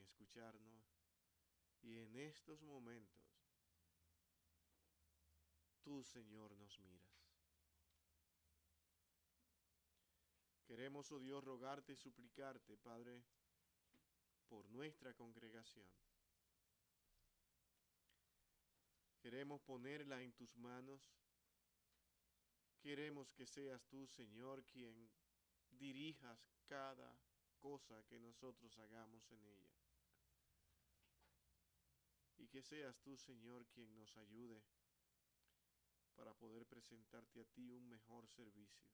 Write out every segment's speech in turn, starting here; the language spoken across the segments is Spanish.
escucharnos. Y en estos momentos, tú, Señor, nos miras. Queremos, oh Dios, rogarte y suplicarte, Padre, por nuestra congregación. Queremos ponerla en tus manos. Queremos que seas tú, Señor, quien dirijas cada cosa que nosotros hagamos en ella. Y que seas tú, Señor, quien nos ayude para poder presentarte a ti un mejor servicio.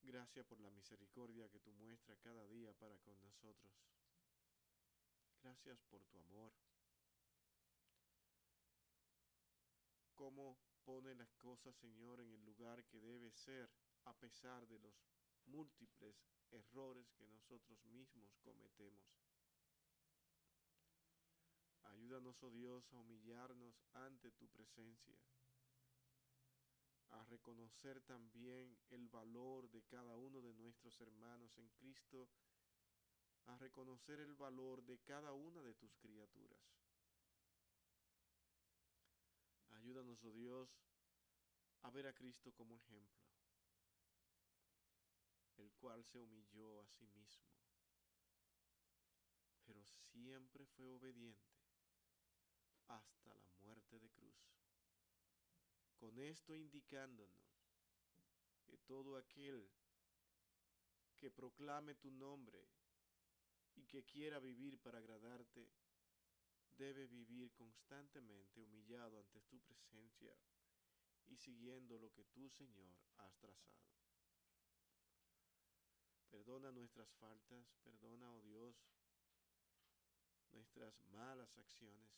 Gracias por la misericordia que tú muestras cada día para con nosotros. Gracias por tu amor. Cómo pone las cosas, Señor, en el lugar que debe ser, a pesar de los múltiples errores que nosotros mismos cometemos. Ayúdanos, oh Dios, a humillarnos ante tu presencia, a reconocer también el valor de cada uno de nuestros hermanos en Cristo, a reconocer el valor de cada una de tus criaturas. Ayúdanos, oh Dios, a ver a Cristo como ejemplo, el cual se humilló a sí mismo, pero siempre fue obediente hasta la muerte de cruz. Con esto indicándonos que todo aquel que proclame tu nombre y que quiera vivir para agradarte, debe vivir constantemente humillado ante tu presencia y siguiendo lo que tú, Señor, has trazado. Perdona nuestras faltas, perdona, oh Dios, nuestras malas acciones.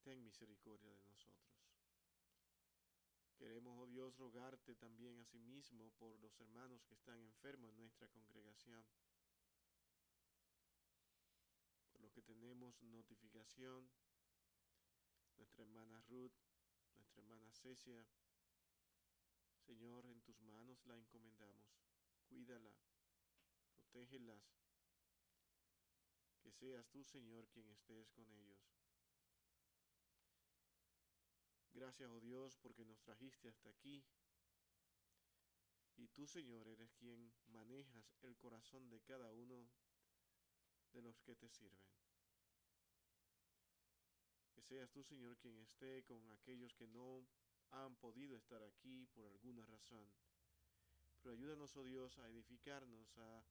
Ten misericordia de nosotros. Queremos, oh Dios, rogarte también a sí mismo por los hermanos que están enfermos en nuestra congregación, por los que tenemos notificación, nuestra hermana Ruth, nuestra hermana Cecia. Señor, en tus manos la encomendamos. Cuídala, protégelas. Que seas tú, Señor, quien estés con ellos. Gracias, oh Dios, porque nos trajiste hasta aquí. Y tú, Señor, eres quien manejas el corazón de cada uno de los que te sirven. Que seas tú, Señor, quien esté con aquellos que no han podido estar aquí por alguna razón. Pero ayúdanos, oh Dios, a edificarnos, a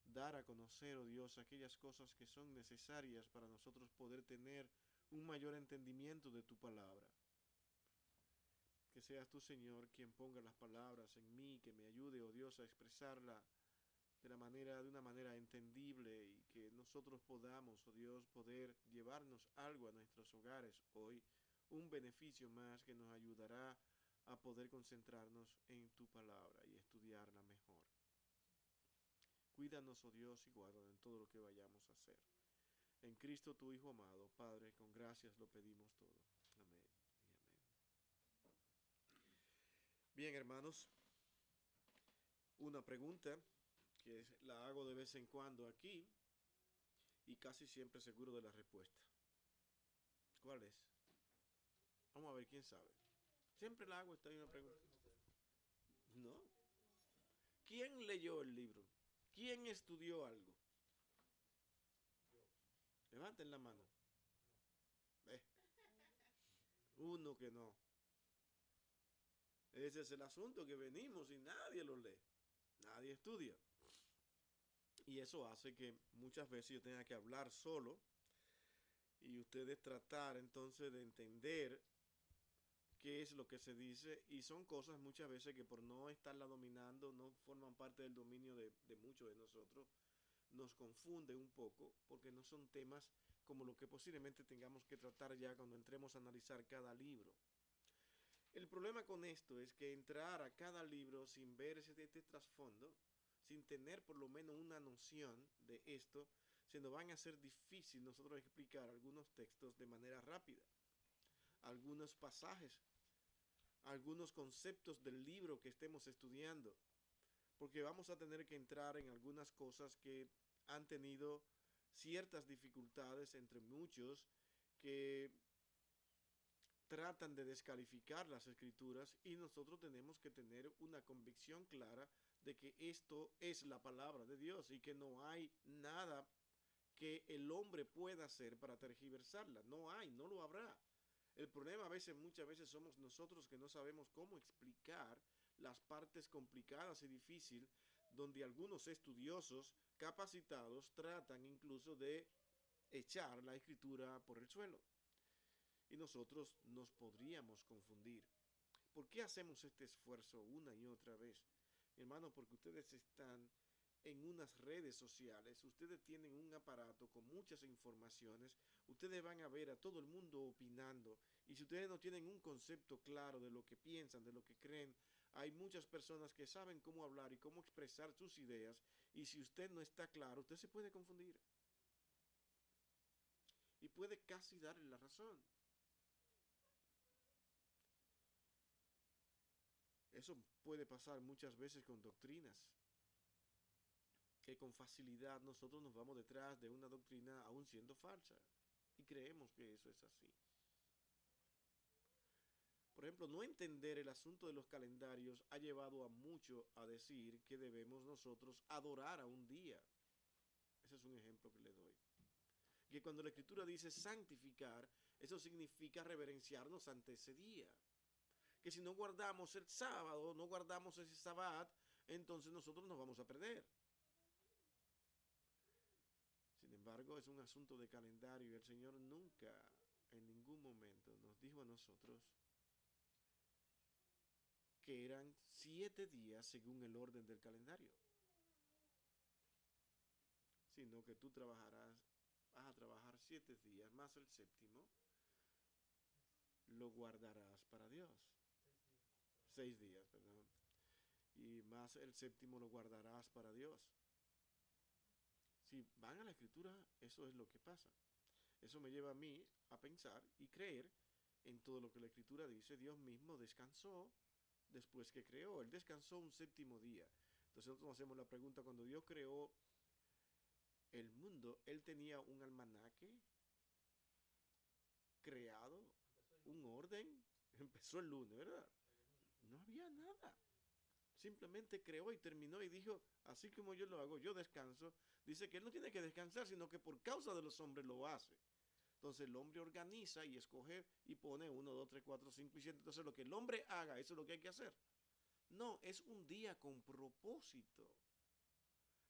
dar a conocer, oh Dios, aquellas cosas que son necesarias para nosotros poder tener un mayor entendimiento de tu palabra. Que seas tú, Señor, quien ponga las palabras en mí, que me ayude, oh Dios, a expresarla de una manera entendible y que nosotros podamos, oh Dios, poder llevarnos algo a nuestros hogares hoy, un beneficio más que nos ayudará a poder concentrarnos en tu palabra y estudiarla mejor. Cuídanos, oh Dios, y guárdanos en todo lo que vayamos a hacer. En Cristo, tu Hijo amado, Padre, con gracias lo pedimos todo. Amén y amén. Bien, hermanos, una pregunta que la hago de vez en cuando aquí y casi siempre seguro de la respuesta. ¿Cuál es? Vamos a ver quién sabe. Siempre la hago, está ahí una pregunta. No. ¿Quién leyó el libro? ¿Quién estudió algo? Levanten la mano. Uno que no. Ese es el asunto, que venimos y nadie lo lee. Nadie estudia. Y eso hace que muchas veces yo tenga que hablar solo y ustedes tratar entonces de entender qué es lo que se dice, y son cosas muchas veces que por no estarla dominando no forman parte del dominio de muchos de nosotros, nos confunde un poco porque no son temas como lo que posiblemente tengamos que tratar ya cuando entremos a analizar cada libro. El problema con esto es que entrar a cada libro sin ver este trasfondo, sin tener por lo menos una noción de esto, se nos van a hacer difícil nosotros explicar algunos textos de manera rápida, algunos pasajes, algunos conceptos del libro que estemos estudiando, porque vamos a tener que entrar en algunas cosas que han tenido ciertas dificultades entre muchos que tratan de descalificar las escrituras, y nosotros tenemos que tener una convicción clara de que esto es la palabra de Dios y que no hay nada que el hombre pueda hacer para tergiversarla. No hay, no lo habrá. El problema muchas veces somos nosotros que no sabemos cómo explicar las partes complicadas y difíciles donde algunos estudiosos capacitados tratan incluso de echar la escritura por el suelo. Y nosotros nos podríamos confundir. ¿Por qué hacemos este esfuerzo una y otra vez? Mi hermano, porque ustedes están en unas redes sociales, ustedes tienen un aparato con muchas informaciones, ustedes van a ver a todo el mundo opinando, y si ustedes no tienen un concepto claro de lo que piensan, de lo que creen, hay muchas personas que saben cómo hablar y cómo expresar sus ideas, y si usted no está claro, usted se puede confundir y puede casi darle la razón. Eso puede pasar muchas veces con doctrinas, que con facilidad nosotros nos vamos detrás de una doctrina aún siendo falsa y creemos que eso es así. Por ejemplo, no entender el asunto de los calendarios ha llevado a mucho a decir que debemos nosotros adorar a un día. Ese es un ejemplo que le doy. Que cuando la Escritura dice santificar, eso significa reverenciarnos ante ese día. Que si no guardamos el sábado, no guardamos ese sabbat, entonces nosotros nos vamos a perder. Sin embargo, es un asunto de calendario y el Señor nunca, en ningún momento, nos dijo a nosotros que eran 7 días según el orden del calendario, sino que tú vas a trabajar 7 días más el séptimo, lo guardarás para Dios. 6 días, perdón. Y más el séptimo lo guardarás para Dios. Si van a la escritura, eso es lo que pasa. Eso me lleva a mí a pensar y creer en todo lo que la escritura dice. Dios mismo descansó después que creó. Él descansó un séptimo día. Entonces nosotros nos hacemos la pregunta, cuando Dios creó el mundo, Él tenía un almanaque creado, un orden. Empezó el lunes, ¿verdad? No había nada. Simplemente creó y terminó y dijo, así como yo lo hago, yo descanso. Dice que él no tiene que descansar, sino que por causa de los hombres lo hace. Entonces el hombre organiza y escoge y pone 1, 2, 3, 4, 5 y 7. Entonces lo que el hombre haga, eso es lo que hay que hacer. No, es un día con propósito.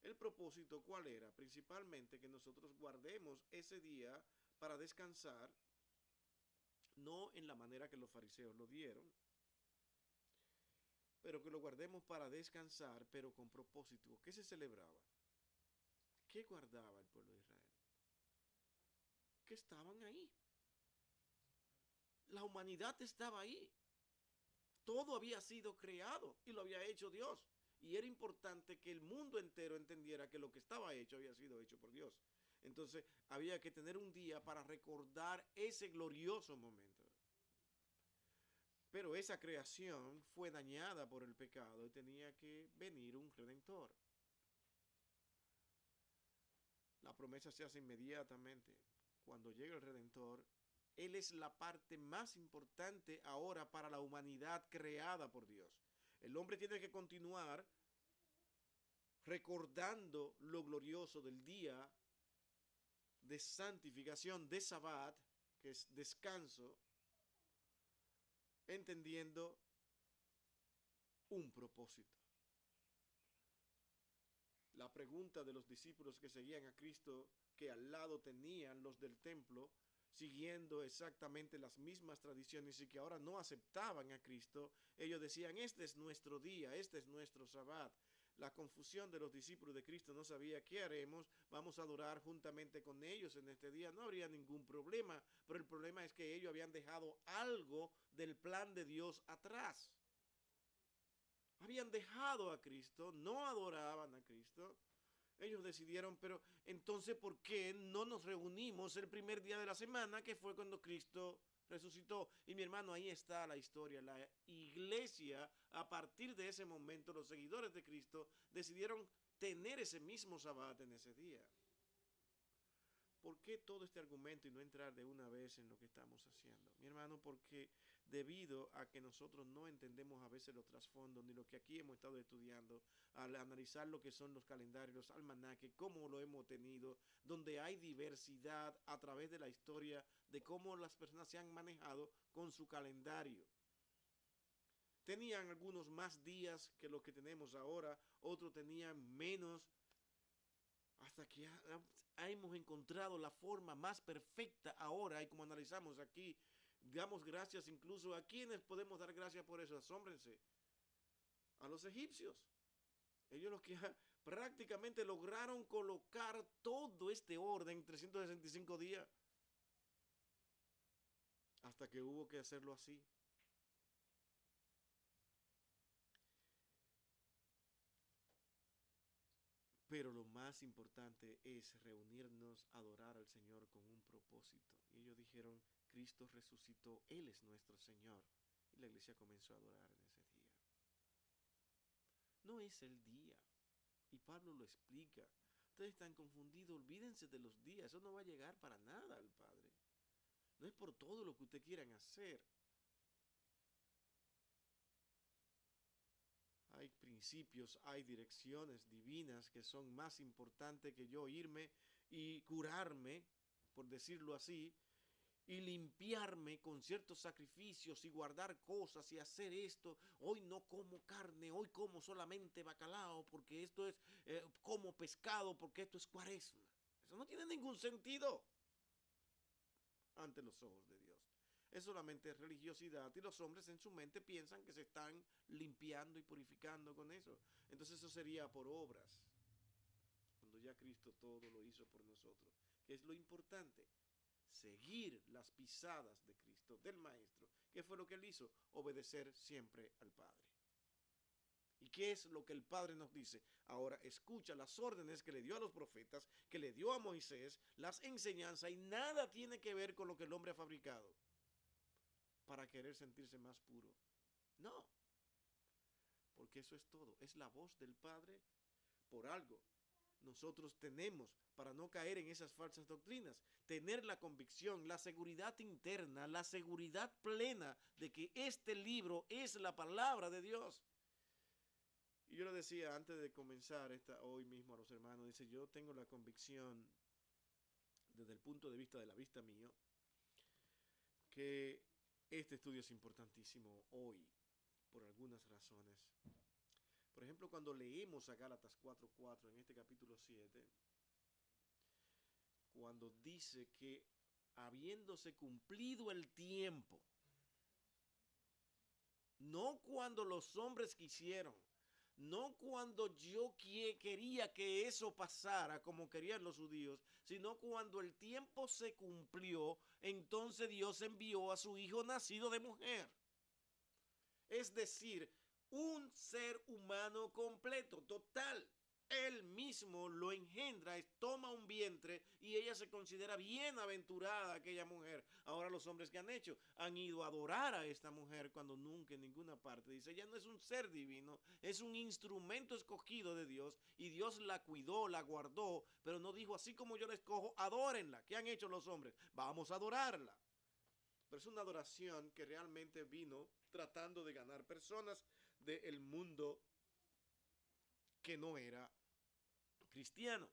¿El propósito cuál era? Principalmente que nosotros guardemos ese día para descansar, no en la manera que los fariseos lo dieron, pero que lo guardemos para descansar, pero con propósito. ¿Qué se celebraba? ¿Qué guardaba el pueblo de Israel? Que estaban ahí. La humanidad estaba ahí. Todo había sido creado y lo había hecho Dios. Y era importante que el mundo entero entendiera que lo que estaba hecho había sido hecho por Dios. Entonces había que tener un día para recordar ese glorioso momento. Pero esa creación fue dañada por el pecado y tenía que venir un redentor. La promesa se hace inmediatamente. Cuando llega el redentor, Él es la parte más importante ahora para la humanidad creada por Dios. El hombre tiene que continuar recordando lo glorioso del día de santificación, de Sabbat, que es descanso, entendiendo un propósito. La pregunta de los discípulos que seguían a Cristo, que al lado tenían los del templo, siguiendo exactamente las mismas tradiciones y que ahora no aceptaban a Cristo, ellos decían, este es nuestro día, este es nuestro Sabbat. La confusión de los discípulos de Cristo, no sabía qué haremos, vamos a adorar juntamente con ellos en este día, no habría ningún problema, pero el problema es que ellos habían dejado algo del plan de Dios atrás. Habían dejado a Cristo, no adoraban a Cristo, Ellos decidieron, pero entonces, ¿por qué no nos reunimos el primer día de la semana, que fue cuando Cristo resucitó? Y mi hermano, ahí está la historia. La iglesia, a partir de ese momento, los seguidores de Cristo decidieron tener ese mismo sabbat en ese día. ¿Por qué todo este argumento y no entrar de una vez en lo que estamos haciendo? Mi hermano, porque debido a que nosotros no entendemos a veces los trasfondos ni lo que aquí hemos estado estudiando, al analizar lo que son los calendarios, los almanaques, cómo lo hemos tenido, donde hay diversidad a través de la historia de cómo las personas se han manejado con su calendario. Tenían algunos más días que los que tenemos ahora, otros tenían menos, hasta que hemos encontrado la forma más perfecta ahora. Y como analizamos aquí, damos gracias incluso a quienes podemos dar gracias por eso. Asómbrense, a los egipcios. Ellos los que prácticamente lograron colocar todo este orden en 365 días, hasta que hubo que hacerlo así. Pero lo más importante es reunirnos, adorar al Señor con un propósito. Y ellos dijeron, Cristo resucitó, Él es nuestro Señor. Y la iglesia comenzó a adorar en ese día. No es el día. Y Pablo lo explica. Ustedes están confundidos, olvídense de los días. Eso no va a llegar para nada al Padre. No es por todo lo que ustedes quieran hacer. Hay principios, hay direcciones divinas que son más importantes que yo irme y curarme, por decirlo así, y limpiarme con ciertos sacrificios y guardar cosas y hacer esto. Hoy no como carne, hoy como solamente bacalao, porque esto es, como pescado, porque esto es cuaresma. Eso no tiene ningún sentido ante los ojos de Dios. Es solamente religiosidad y los hombres en su mente piensan que se están limpiando y purificando con eso. Entonces eso sería por obras, cuando ya Cristo todo lo hizo por nosotros. ¿Qué es lo importante? Seguir las pisadas de Cristo, del Maestro. ¿Qué fue lo que él hizo? Obedecer siempre al Padre. ¿Y qué es lo que el Padre nos dice? Ahora escucha las órdenes que le dio a los profetas, que le dio a Moisés, las enseñanzas, y nada tiene que ver con lo que el hombre ha fabricado para querer sentirse más puro. No, porque eso es todo. Es la voz del Padre por algo. Nosotros tenemos, para no caer en esas falsas doctrinas, tener la convicción, la seguridad interna, la seguridad plena de que este libro es la palabra de Dios. Y yo le decía antes de comenzar hoy mismo a los hermanos, dice, yo tengo la convicción, desde el punto de vista de la vista mío, que este estudio es importantísimo hoy, por algunas razones. Por ejemplo, cuando leemos a Gálatas 4:4 en este capítulo 7, cuando dice que habiéndose cumplido el tiempo, no cuando los hombres quisieron, no cuando yo quería que eso pasara como querían los judíos, sino cuando el tiempo se cumplió, entonces Dios envió a su hijo nacido de mujer. Es decir, un ser humano completo, total. Él mismo lo engendra, toma un vientre y ella se considera bienaventurada, aquella mujer. Ahora los hombres que han hecho han ido a adorar a esta mujer cuando nunca en ninguna parte dice, ella no es un ser divino, es un instrumento escogido de Dios y Dios la cuidó, la guardó, pero no dijo, así como yo la escojo, adórenla. ¿Qué han hecho los hombres? Vamos a adorarla. Pero es una adoración que realmente vino tratando de ganar personas del mundo que no era cristiano.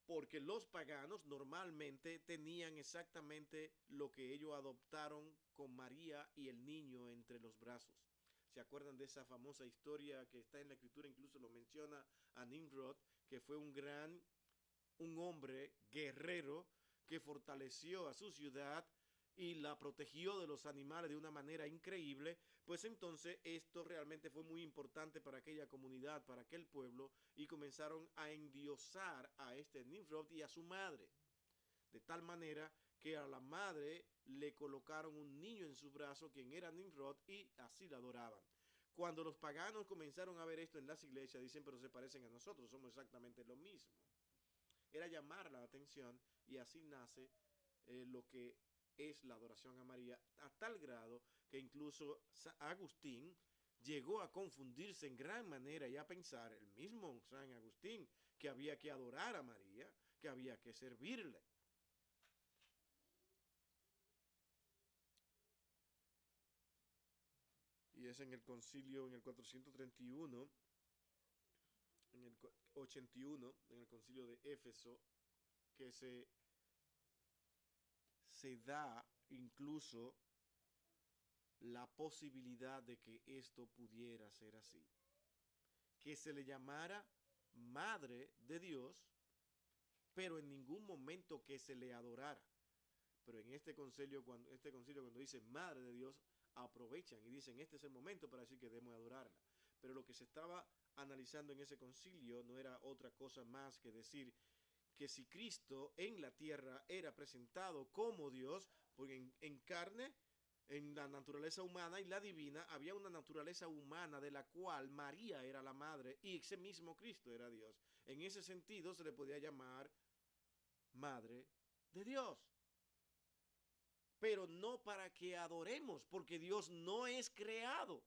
Porque los paganos normalmente tenían exactamente lo que ellos adoptaron con María y el niño entre los brazos. ¿Se acuerdan de esa famosa historia que está en la escritura? Incluso lo menciona a Nimrod, que fue un hombre guerrero que fortaleció a su ciudad y la protegió de los animales de una manera increíble. Pues entonces esto realmente fue muy importante para aquella comunidad, para aquel pueblo, y comenzaron a endiosar a este Nimrod y a su madre, de tal manera que a la madre le colocaron un niño en su brazo, quien era Nimrod, y así la adoraban. Cuando los paganos comenzaron a ver esto en las iglesias, dicen, pero se parecen a nosotros, somos exactamente lo mismo. Era llamar la atención y así nace lo que es la adoración a María, a tal grado que incluso Agustín llegó a confundirse en gran manera y a pensar, el mismo San Agustín, que había que adorar a María, que había que servirle. Y es en el concilio, en el 431, en el 81, en el concilio de Éfeso, que se da incluso la posibilidad de que esto pudiera ser así. Que se le llamara Madre de Dios, pero en ningún momento que se le adorara. Pero en este concilio cuando dice Madre de Dios, aprovechan y dicen, este es el momento para decir que debemos adorarla. Pero lo que se estaba analizando en ese concilio no era otra cosa más que decir que si Cristo en la tierra era presentado como Dios, porque en carne, en la naturaleza humana y la divina, había una naturaleza humana de la cual María era la madre y ese mismo Cristo era Dios. En ese sentido se le podía llamar Madre de Dios. Pero no para que adoremos, porque Dios no es creado,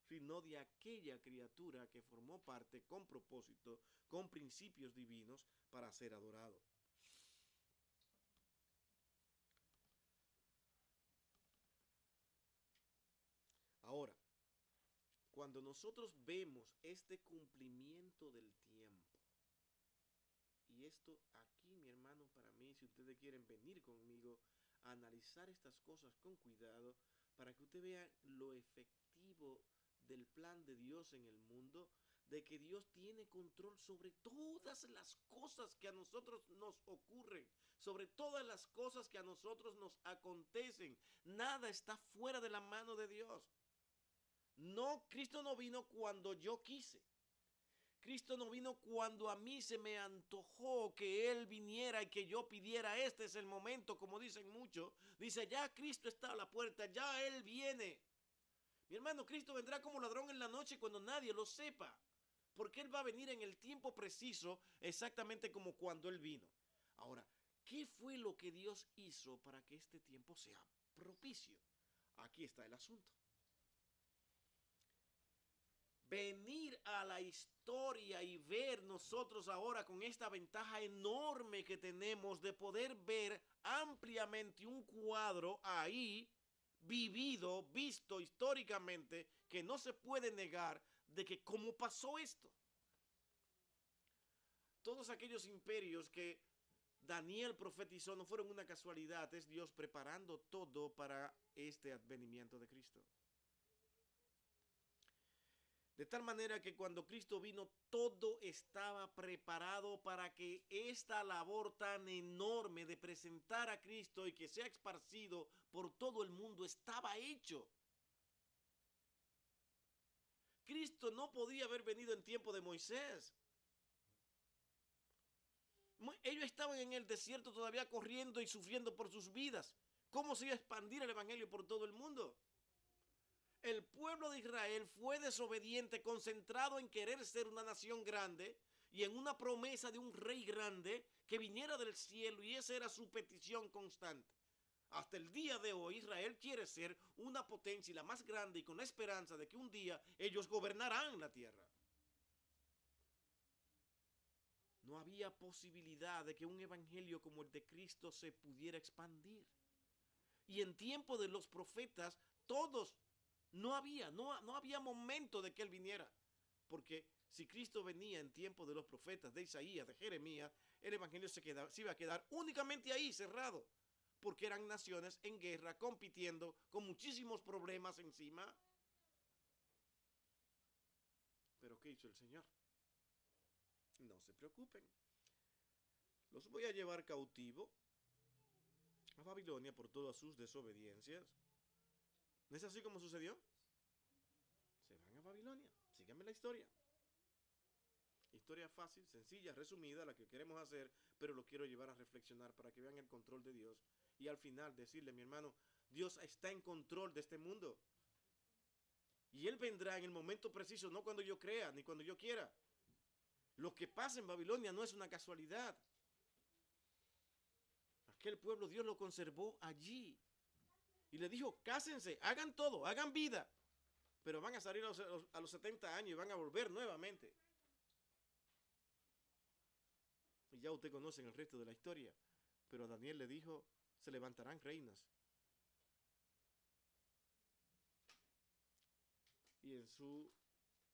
sino de aquella criatura que formó parte con propósito, con principios divinos para ser adorado. Ahora, cuando nosotros vemos este cumplimiento del tiempo, y esto aquí, mi hermano, para mí, si ustedes quieren venir conmigo a analizar estas cosas con cuidado, para que ustedes vean lo efectivo del plan de Dios en el mundo, de que Dios tiene control sobre todas las cosas que a nosotros nos ocurren, sobre todas las cosas que a nosotros nos acontecen. Nada está fuera de la mano de Dios. No, Cristo no vino cuando yo quise. Cristo no vino cuando a mí se me antojó que Él viniera y que yo pidiera. Este es el momento, como dicen muchos. Dice, ya Cristo está a la puerta, ya Él viene. Mi hermano, Cristo vendrá como ladrón en la noche cuando nadie lo sepa. Porque Él va a venir en el tiempo preciso, exactamente como cuando Él vino. Ahora, ¿qué fue lo que Dios hizo para que este tiempo sea propicio? Aquí está el asunto. Venir a la historia y ver nosotros ahora con esta ventaja enorme que tenemos de poder ver ampliamente un cuadro ahí vivido, visto históricamente, que no se puede negar de que cómo pasó esto. Todos aquellos imperios que Daniel profetizó no fueron una casualidad, es Dios preparando todo para este advenimiento de Cristo. De tal manera que cuando Cristo vino, todo estaba preparado para que esta labor tan enorme de presentar a Cristo y que sea esparcido por todo el mundo estaba hecho. Cristo no podía haber venido en tiempo de Moisés. Ellos estaban en el desierto todavía corriendo y sufriendo por sus vidas. ¿Cómo se iba a expandir el evangelio por todo el mundo? El pueblo de Israel fue desobediente, concentrado en querer ser una nación grande y en una promesa de un rey grande que viniera del cielo, y esa era su petición constante. Hasta el día de hoy Israel quiere ser una potencia y la más grande, y con la esperanza de que un día ellos gobernarán la tierra. No había posibilidad de que un evangelio como el de Cristo se pudiera expandir. Y en tiempo de los profetas, todos no había momento de que Él viniera. Porque si Cristo venía en tiempo de los profetas, de Isaías, de Jeremías, el evangelio se iba a quedar únicamente ahí, cerrado. Porque eran naciones en guerra, compitiendo, con muchísimos problemas encima. Pero ¿qué hizo el Señor? No se preocupen. Los voy a llevar cautivo a Babilonia por todas sus desobediencias. ¿No es así como sucedió? Se van a Babilonia. Síganme la historia. Historia fácil, sencilla, resumida, la que queremos hacer, pero lo quiero llevar a reflexionar para que vean el control de Dios. Y al final decirle, mi hermano, Dios está en control de este mundo. Y Él vendrá en el momento preciso, no cuando yo crea, ni cuando yo quiera. Lo que pasa en Babilonia no es una casualidad. Aquel pueblo Dios lo conservó allí. Y le dijo, cásense, hagan todo, hagan vida. Pero van a salir a los 70 años y van a volver nuevamente. Y ya usted conoce el resto de la historia. Pero Daniel le dijo, se levantarán reinas. Y en su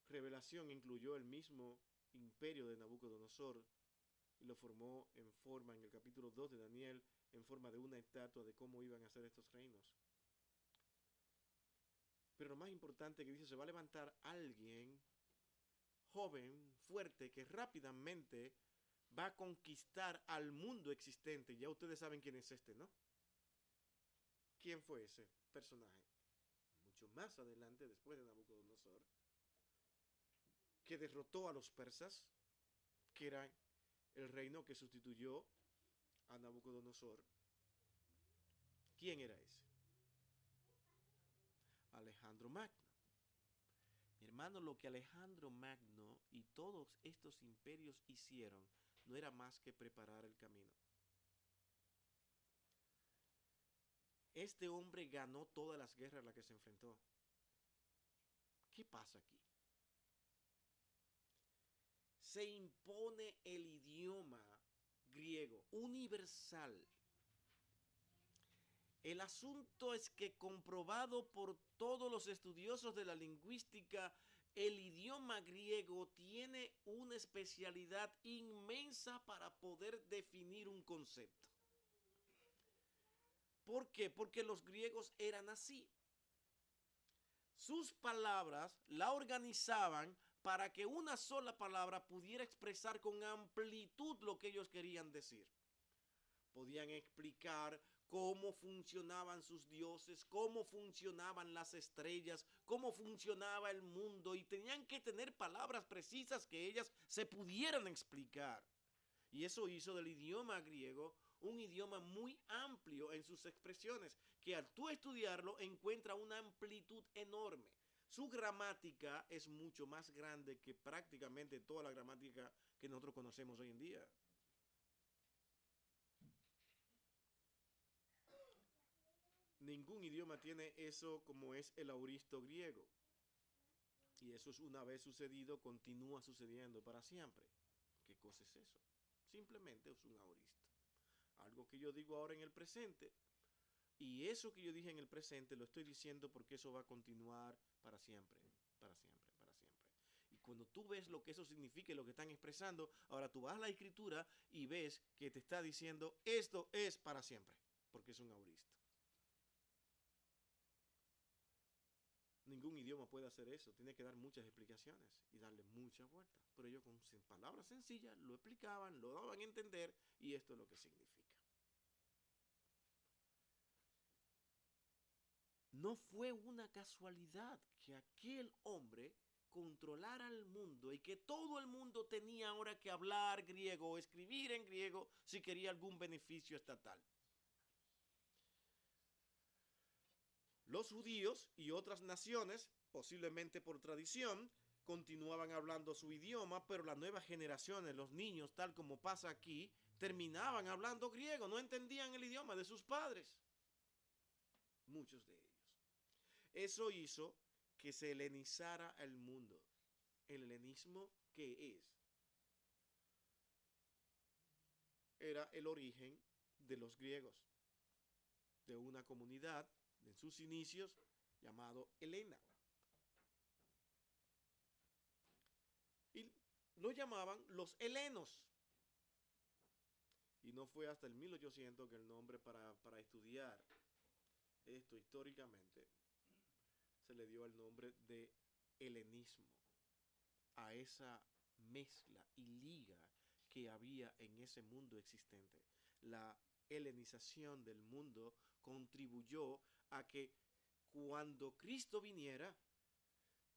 revelación incluyó el mismo imperio de Nabucodonosor y lo formó en forma, en el capítulo 2 de Daniel, en forma de una estatua de cómo iban a ser estos reinos. Pero lo más importante que dice, se va a levantar alguien joven, fuerte, que rápidamente va a conquistar al mundo existente. Ya ustedes saben quién es este, ¿no? ¿Quién fue ese personaje? Mucho más adelante, después de Nabucodonosor, que derrotó a los persas, que era el reino que sustituyó a Nabucodonosor. ¿Quién era ese? Alejandro Magno. Mi hermano, lo que Alejandro Magno y todos estos imperios hicieron no era más que preparar el camino. Este hombre ganó todas las guerras a las que se enfrentó. ¿Qué pasa aquí? Se impone el idioma griego universal. El asunto es que, comprobado por todos los estudiosos de la lingüística, el idioma griego tiene una especialidad inmensa para poder definir un concepto. ¿Por qué? Porque los griegos eran así. Sus palabras la organizaban para que una sola palabra pudiera expresar con amplitud lo que ellos querían decir. Podían explicar cómo funcionaban sus dioses, cómo funcionaban las estrellas, cómo funcionaba el mundo, y tenían que tener palabras precisas que ellas se pudieran explicar. Y eso hizo del idioma griego un idioma muy amplio en sus expresiones, que al tú estudiarlo encuentra una amplitud enorme. Su gramática es mucho más grande que prácticamente toda la gramática que nosotros conocemos hoy en día. Ningún idioma tiene eso como es el auristo griego. Y eso es, una vez sucedido, continúa sucediendo para siempre. ¿Qué cosa es eso? Simplemente es un auristo. Algo que yo digo ahora en el presente. Y eso que yo dije en el presente lo estoy diciendo porque eso va a continuar para siempre, para siempre, para siempre. Y cuando tú ves lo que eso significa y lo que están expresando, ahora tú vas a la escritura y ves que te está diciendo esto es para siempre, porque es un auristo. Ningún idioma puede hacer eso, tiene que dar muchas explicaciones y darle muchas vueltas. Pero ellos con palabras sencillas lo explicaban, lo daban a entender, y esto es lo que significa. No fue una casualidad que aquel hombre controlara el mundo y que todo el mundo tenía ahora que hablar griego o escribir en griego si quería algún beneficio estatal. Los judíos y otras naciones, posiblemente por tradición, continuaban hablando su idioma, pero las nuevas generaciones, los niños, tal como pasa aquí, terminaban hablando griego, no entendían el idioma de sus padres. Muchos de ellos. Eso hizo que se helenizara el mundo. El helenismo, ¿qué es? Era el origen de los griegos, de una comunidad en sus inicios llamado Helena. Y lo llamaban los helenos. Y no fue hasta el 1800 que el nombre para estudiar esto históricamente se le dio el nombre de helenismo a esa mezcla y liga que había en ese mundo existente. La helenización del mundo contribuyó a que cuando Cristo viniera,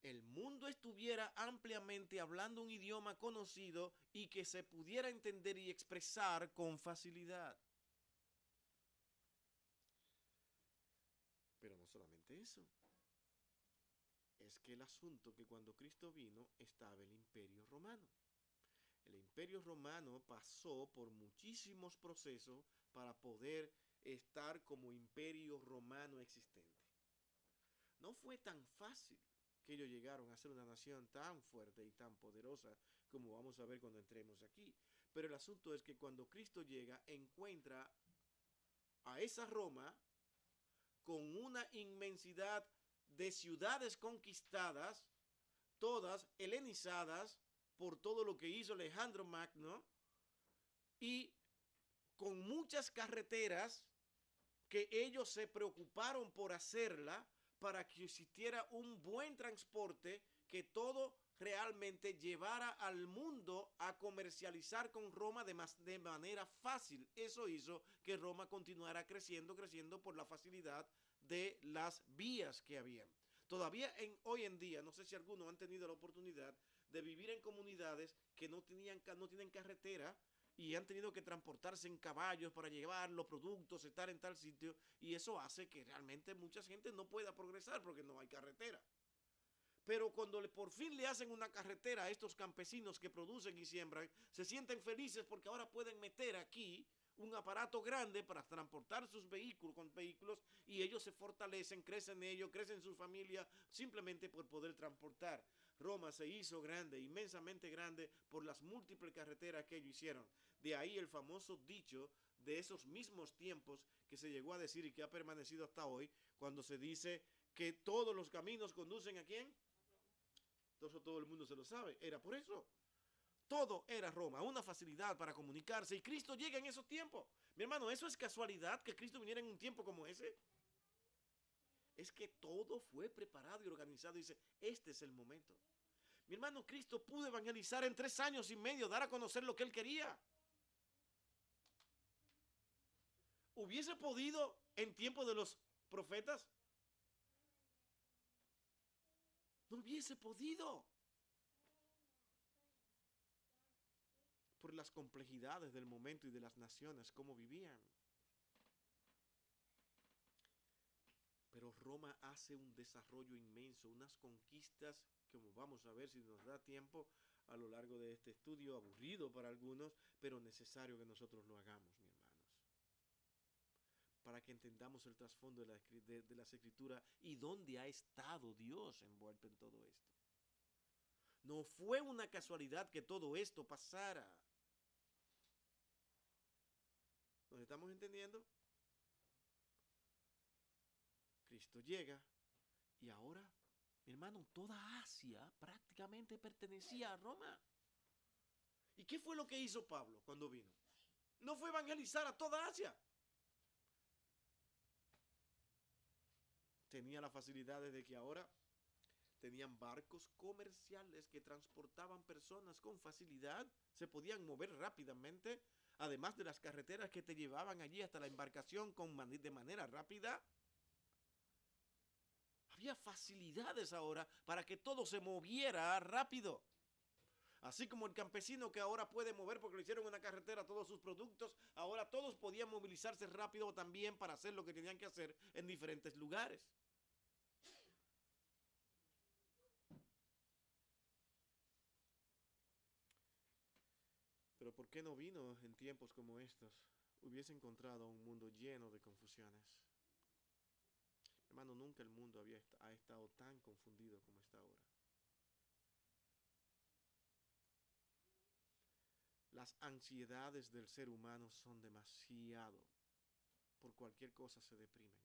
el mundo estuviera ampliamente hablando un idioma conocido y que se pudiera entender y expresar con facilidad. Pero no solamente eso. es que el asunto que cuando Cristo vino estaba el Imperio Romano. El Imperio Romano pasó por muchísimos procesos para poder estar como Imperio Romano existente. No fue tan fácil que ellos llegaron a ser una nación tan fuerte y tan poderosa como vamos a ver cuando entremos aquí. Pero el asunto es que cuando Cristo llega, encuentra a esa Roma con una inmensidad de ciudades conquistadas, todas helenizadas por todo lo que hizo Alejandro Magno, y con muchas carreteras que ellos se preocuparon por hacerla para que existiera un buen transporte, que todo realmente llevara al mundo a comercializar con Roma de manera fácil. Eso hizo que Roma continuara creciendo por la facilidad de las vías que habían. Todavía hoy en día, no sé si algunos han tenido la oportunidad de vivir en comunidades que no tienen carretera y han tenido que transportarse en caballos para llevar los productos, estar en tal sitio, y eso hace que realmente mucha gente no pueda progresar porque no hay carretera. Pero cuando por fin le hacen una carretera a estos campesinos que producen y siembran, se sienten felices porque ahora pueden meter aquí un aparato grande para transportar sus vehículos y ellos se fortalecen, crecen ellos, crecen su familia simplemente por poder transportar. Roma se hizo grande, inmensamente grande, por las múltiples carreteras que ellos hicieron. De ahí el famoso dicho de esos mismos tiempos que se llegó a decir y que ha permanecido hasta hoy, cuando se dice que todos los caminos conducen ¿a quién? Entonces todo el mundo se lo sabe. Era por eso. Todo era Roma, una facilidad para comunicarse. Y Cristo llega en esos tiempos. Mi hermano, ¿eso es casualidad que Cristo viniera en un tiempo como ese? Es que todo fue preparado y organizado. Y dice, este es el momento. Mi hermano, Cristo pudo evangelizar en 3 años y medio, dar a conocer lo que él quería. ¿Hubiese podido en tiempo de los profetas? No hubiese podido. Por las complejidades del momento y de las naciones, cómo vivían. Pero Roma hace un desarrollo inmenso, unas conquistas, como vamos a ver si nos da tiempo a lo largo de este estudio, aburrido para algunos, pero necesario que nosotros lo hagamos, mi hermanos, para que entendamos el trasfondo de las escrituras y dónde ha estado Dios envuelto en todo esto. No fue una casualidad que todo esto pasara. ¿Nos estamos entendiendo? Cristo llega y ahora, mi hermano, toda Asia prácticamente pertenecía a Roma. ¿Y qué fue lo que hizo Pablo cuando vino? No fue evangelizar a toda Asia. Tenía las facilidades de que ahora tenían barcos comerciales que transportaban personas con facilidad, se podían mover rápidamente, además de las carreteras que te llevaban allí hasta la embarcación de manera rápida. Había facilidades ahora para que todo se moviera rápido. Así como el campesino que ahora puede mover porque le hicieron una carretera todos sus productos, ahora todos podían movilizarse rápido también para hacer lo que tenían que hacer en diferentes lugares. Pero ¿por qué no vino en tiempos como estos? Hubiese encontrado un mundo lleno de confusiones. Hermano, nunca el mundo ha estado tan confundido como está ahora. Las ansiedades del ser humano son demasiado. Por cualquier cosa se deprimen.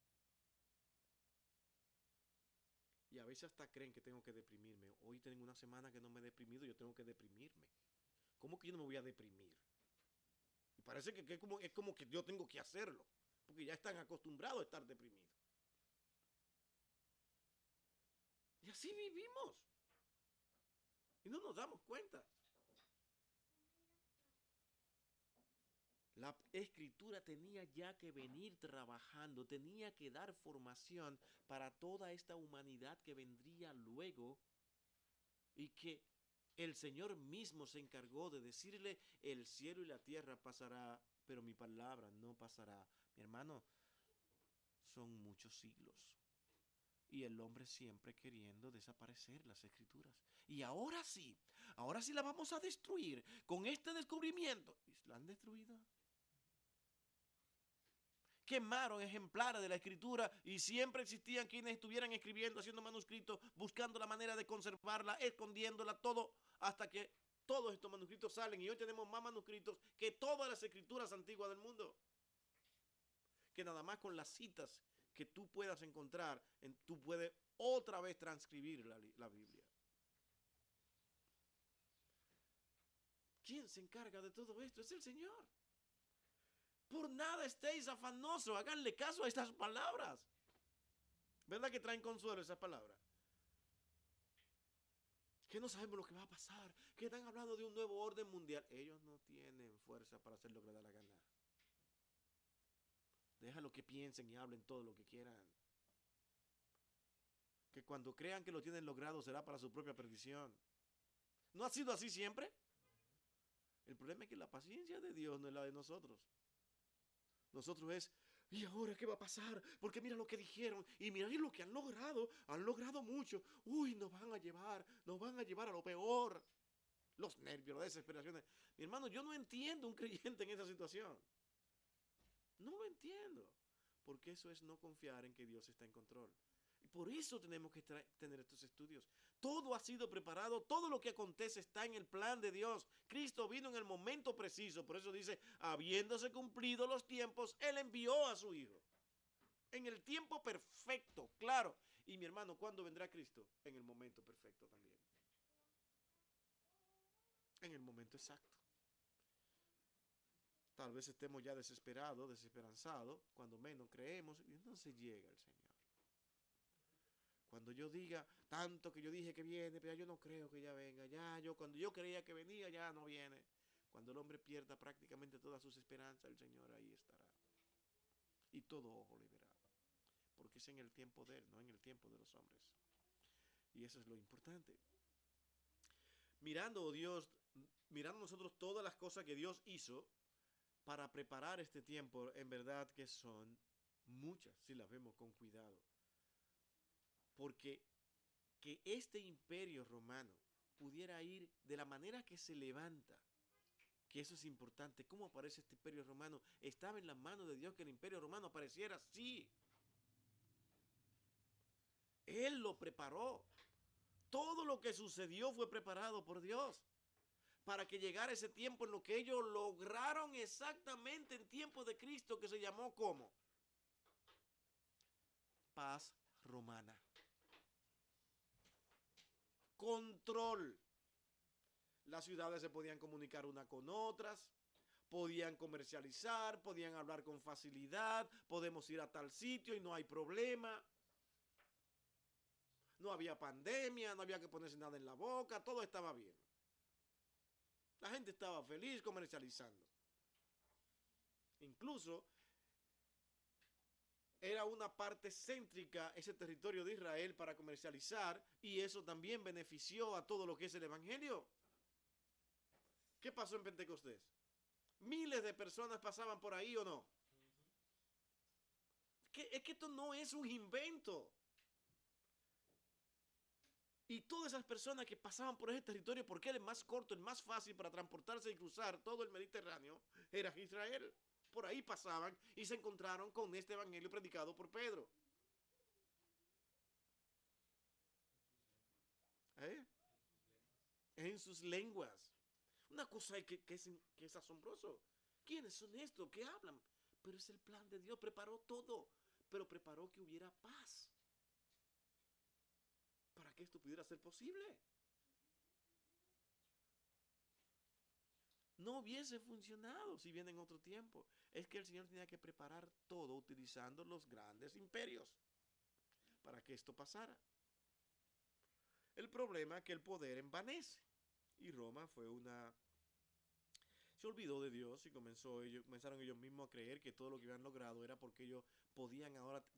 Y a veces hasta creen que tengo que deprimirme. Hoy tengo una semana que no me he deprimido, yo tengo que deprimirme. ¿Cómo que yo no me voy a deprimir? Y parece que es como que yo tengo que hacerlo, porque ya están acostumbrados a estar deprimidos. Y así vivimos. Y no nos damos cuenta. La escritura tenía ya que venir trabajando, tenía que dar formación para toda esta humanidad que vendría luego y que el Señor mismo se encargó de decirle, el cielo y la tierra pasará, pero mi palabra no pasará. Mi hermano, son muchos siglos. Y el hombre siempre queriendo desaparecer las escrituras. Y ahora sí la vamos a destruir con este descubrimiento. ¿Y la han destruido? Quemaron ejemplares de la escritura y siempre existían quienes estuvieran escribiendo, haciendo manuscritos, buscando la manera de conservarla, escondiéndola, todo, hasta que todos estos manuscritos salen. Y hoy tenemos más manuscritos que todas las escrituras antiguas del mundo. Que nada más con las citas que tú puedas encontrar, tú puedes otra vez transcribir la Biblia. ¿Quién se encarga de todo esto? Es el Señor. Por nada estéis afanosos, háganle caso a estas palabras. ¿Verdad que traen consuelo esas palabras? Que no sabemos lo que va a pasar, que están hablando de un nuevo orden mundial. Ellos no tienen fuerza para hacer lo que les da la gana. Déjalo que piensen y hablen todo lo que quieran. Que cuando crean que lo tienen logrado será para su propia perdición. ¿No ha sido así siempre? El problema es que la paciencia de Dios no es la de nosotros. Nosotros es, ¿y ahora qué va a pasar? Porque mira lo que dijeron y mira lo que han logrado mucho. Uy, nos van a llevar a lo peor. Los nervios, la desesperación. Mi hermano, yo no entiendo un creyente en esa situación. No lo entiendo. Porque eso es no confiar en que Dios está en control. Y por eso tenemos que tener estos estudios. Todo ha sido preparado, todo lo que acontece está en el plan de Dios. Cristo vino en el momento preciso, por eso dice, habiéndose cumplido los tiempos, Él envió a su Hijo. En el tiempo perfecto, claro. Y mi hermano, ¿cuándo vendrá Cristo? En el momento perfecto también. En el momento exacto. Tal vez estemos ya desesperados, desesperanzados, cuando menos creemos, y entonces llega el Señor. Cuando yo diga tanto que yo dije que viene, pero yo no creo que ya venga, cuando yo creía que venía, ya no viene. Cuando el hombre pierda prácticamente todas sus esperanzas, el Señor ahí estará. Y todo ojo le verá. Porque es en el tiempo de Él, no en el tiempo de los hombres. Y eso es lo importante. Mirando nosotros todas las cosas que Dios hizo para preparar este tiempo, en verdad que son muchas, si las vemos con cuidado. Porque que este imperio romano pudiera ir de la manera que se levanta, que eso es importante. ¿Cómo aparece este imperio romano? ¿Estaba en la mano de Dios que el imperio romano apareciera? Sí. Él lo preparó. Todo lo que sucedió fue preparado por Dios para que llegara ese tiempo en lo que ellos lograron exactamente en tiempo de Cristo, que se llamó ¿cómo? Paz romana. Control. Las ciudades se podían comunicar una con otras, podían comercializar, podían hablar con facilidad, podemos ir a tal sitio y no hay problema. No había pandemia, no había que ponerse nada en la boca, todo estaba bien. La gente estaba feliz comercializando. Incluso era una parte céntrica ese territorio de Israel para comercializar, y eso también benefició a todo lo que es el evangelio. ¿Qué pasó en Pentecostés? Miles de personas pasaban por ahí, ¿o no? Es que esto no es un invento. Y todas esas personas que pasaban por ese territorio, porque era el más corto, el más fácil para transportarse y cruzar todo el Mediterráneo, era Israel. Por ahí pasaban y se encontraron con este evangelio predicado por Pedro. ¿Eh? En sus lenguas. Una cosa que es asombroso. ¿Quiénes son estos? ¿Qué hablan? Pero es el plan de Dios. Preparó todo. Pero preparó que hubiera paz. Para que esto pudiera ser posible. No hubiese funcionado si viene en otro tiempo. Es que el Señor tenía que preparar todo utilizando los grandes imperios para que esto pasara. El problema es que el poder envanece. Y Roma fue se olvidó de Dios y comenzaron ellos mismos a creer que todo lo que habían logrado era porque ellos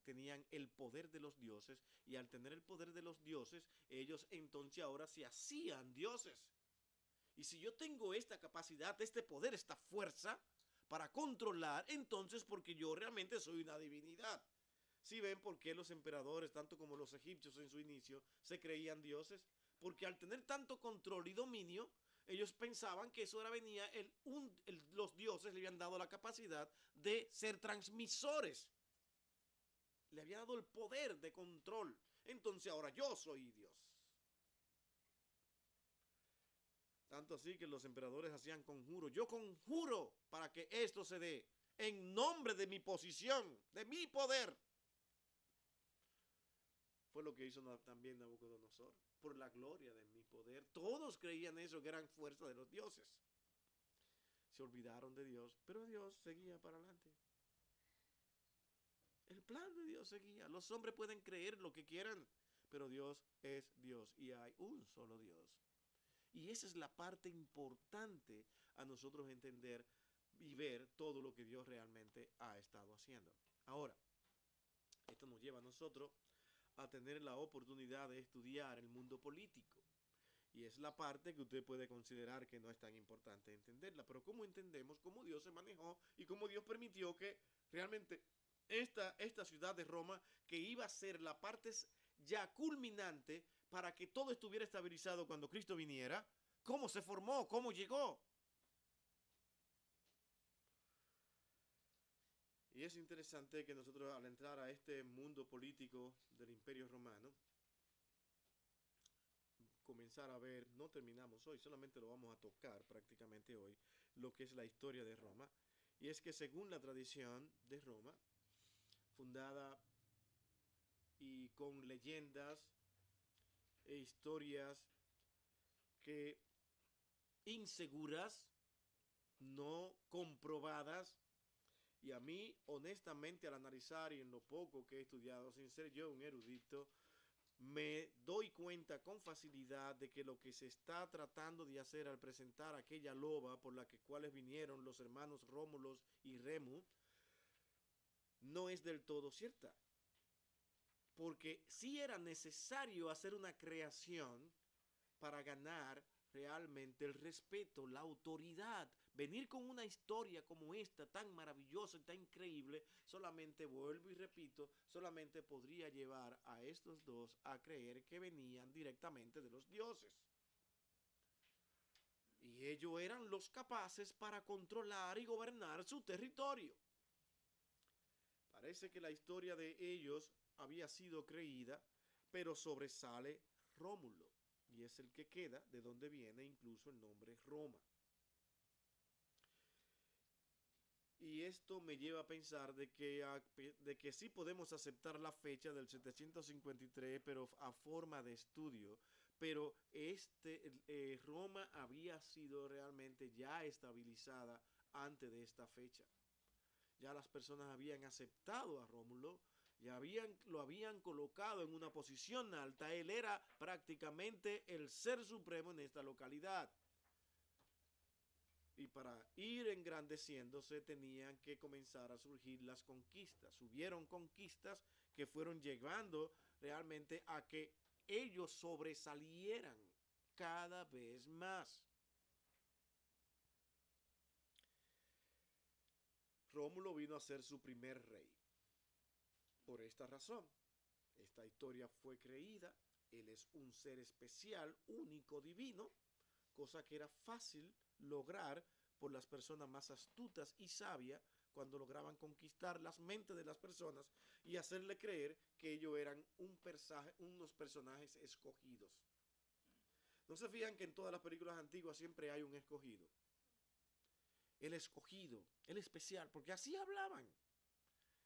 tenían el poder de los dioses, y al tener el poder de los dioses, ellos entonces ahora se hacían dioses. Y si yo tengo esta capacidad, este poder, esta fuerza para controlar, entonces porque yo realmente soy una divinidad. Si ven por qué los emperadores, tanto como los egipcios en su inicio, se creían dioses, porque al tener tanto control y dominio, ellos pensaban que eso era venía, los dioses le habían dado la capacidad de ser transmisores, le había dado el poder de control. Entonces ahora yo soy Dios. Tanto así que los emperadores hacían conjuros. Yo conjuro para que esto se dé en nombre de mi posición, de mi poder. Fue lo que hizo también Nabucodonosor, por la gloria de mi poder. Todos creían eso, que eran fuerza de los dioses. Se olvidaron de Dios, pero Dios seguía para adelante. El plan de Dios seguía. Los hombres pueden creer lo que quieran, pero Dios es Dios y hay un solo Dios. Y esa es la parte importante a nosotros entender y ver todo lo que Dios realmente ha estado haciendo. Ahora, esto nos lleva a nosotros a tener la oportunidad de estudiar el mundo político. Y es la parte que usted puede considerar que no es tan importante entenderla. Pero ¿cómo entendemos cómo Dios se manejó y cómo Dios permitió que realmente esta ciudad de Roma, que iba a ser la parte ya culminante para que todo estuviera estabilizado cuando Cristo viniera, cómo se formó, cómo llegó? Y es interesante que nosotros al entrar a este mundo político del Imperio Romano, comenzar a ver, no terminamos hoy, solamente lo vamos a tocar prácticamente hoy, lo que es la historia de Roma. Y es que según la tradición de Roma, fundada y con leyendas e historias que inseguras, no comprobadas, y a mí honestamente al analizar y en lo poco que he estudiado, sin ser yo un erudito, me doy cuenta con facilidad de que lo que se está tratando de hacer al presentar aquella loba por la que cuales vinieron los hermanos Rómulo y Remo no es del todo cierta, porque sí era necesario hacer una creación para ganar realmente el respeto, la autoridad. Venir con una historia como esta, tan maravillosa y tan increíble, solamente, vuelvo y repito, solamente podría llevar a estos dos a creer que venían directamente de los dioses. Y ellos eran los capaces para controlar y gobernar su territorio. Parece que la historia de ellos había sido creída, pero sobresale Rómulo, y es el que queda de donde viene incluso el nombre Roma. Y esto me lleva a pensar de que sí podemos aceptar la fecha del 753, pero a forma de estudio. Pero Roma había sido realmente ya estabilizada antes de esta fecha. Ya las personas habían aceptado a Rómulo, lo habían colocado en una posición alta. Él era prácticamente el ser supremo en esta localidad. Y para ir engrandeciéndose tenían que comenzar a surgir las conquistas. Hubieron conquistas que fueron llevando realmente a que ellos sobresalieran cada vez más. Rómulo vino a ser su primer rey. Por esta razón, esta historia fue creída. Él es un ser especial, único, divino, cosa que era fácil lograr por las personas más astutas y sabias cuando lograban conquistar las mentes de las personas y hacerle creer que ellos eran unos personajes escogidos. ¿No se fijan que en todas las películas antiguas siempre hay un escogido? El escogido, el especial, porque así hablaban.